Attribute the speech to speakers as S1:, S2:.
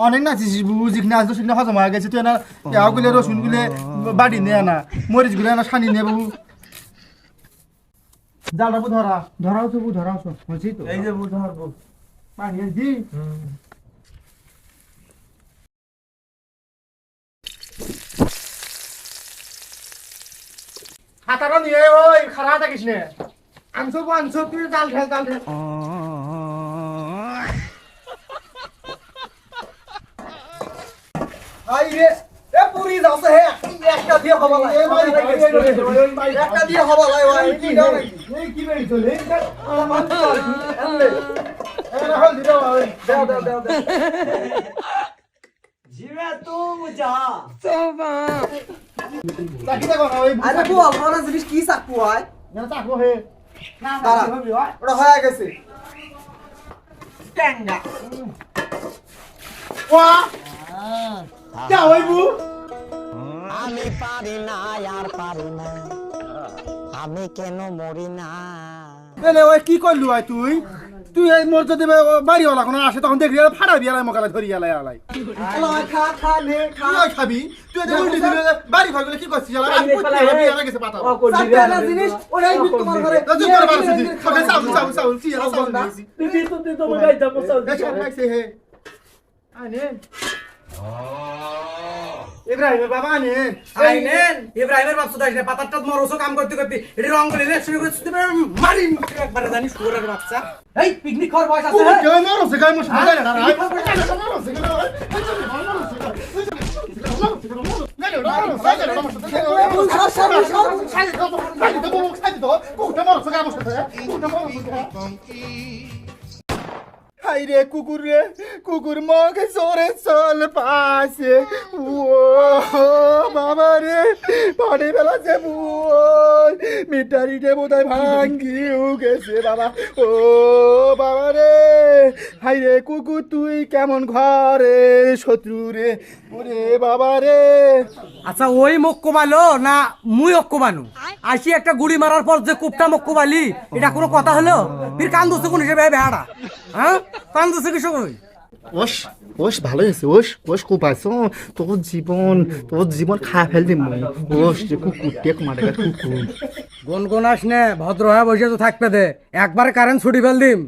S1: অনেক নাচিস বুঝিস না তো সেখানে হজম হয়ে গেছে তুই না ইয়াগুলো রসুনগুলো বাড়ি নিয়ে না মরিচগুলো না সানি নিয়ে বাবু জালটা ধরা ধরাও তো ধরাও বলছি তো এই যে ধরবো পানি দি হাতাটা নিয়ে ওই খারাপ থাকিস নে আনছো তুই জাল ঠেল আইরে এ পুরি যাচ্ছে হে একটা দিয়ে হবা লাই একটা দিয়ে হবা লাই ওই কি দাও এই কি বেই চলে আমার মান চাল এলে এরা হল দিও ওই দাও জিবে তুম যা সোবা লাগি দেখো ওই আরে বল ওরা জিনিস কি সাকু হয় না সাকু হে না হবে ওটা হয়ে গেছে টেঙ্গা ওয়া क्या हुआ बू
S2: আমি পারি না আর পারি না আমি কেন মরি না
S1: এলে ওই কি করলু আই তুই এই মোর যদি বাড়ি ওলা কোন আসে তখন দেখি ফাড়াবি আলাই মকালে ধরি আলাই আলাই খা নে খাবি তুই যে উল্টি দিলে বাড়ি ভাগলে কি করছিস আলাই আমি কইতে হবে গেছে পাতা সাতটা জিনিস ওরাই বিট তোমার ঘরে তুই করে মারছিস খাবে সাউল কি সাউল দিছি তুই তো মই গাইতা সাউল দেখছ লাগছে হে আনে ইব্রাহিমের বাবা আনেন আইনেন ইব্রাহিমের বাপ সুদাইস না পাতাটা মরসো কাম করতে করতে এটি রং করে শুরু করতে মারি একবার জানি শুয়োরের বাচ্চা এই পিকনিক খাওয়ার বয়স আছে কে মরসে গায় মশ বুঝাই না হাই রে কুকুর মগে জোরে চল পাশে ও বাবা রে পানি বেলা যে বুয় মিটারিতে বোধহয় ভাঙ্গিও গেছে বাবা ও বাবা রে হাই রে কুকুর তুই কেমন ঘরে শত্রু রে ওরে বাবা রে
S3: আচ্ছা ওই মুখ কোবালো না মুই অক্কোবানু আসি একটা গুড়ি মারার পর যে কুপটা মুখ কোবালি এটা কোনো কথা হলো ফির কান্দুছে কোন হিসেবে বেহাড়া হ্যাঁ কান্দুছে কি সবাই
S1: ওস ভালো হয়েছে ওস খুব আছো তোর জীবন খা ফেল দিম ওস যে কুকুর টেক মারে কুকুর
S3: গুনগুনাস নে ভদ্র হয়ে বসে তো থাকবে দে একবারে কারেন্ট ছুটি ফেল দিম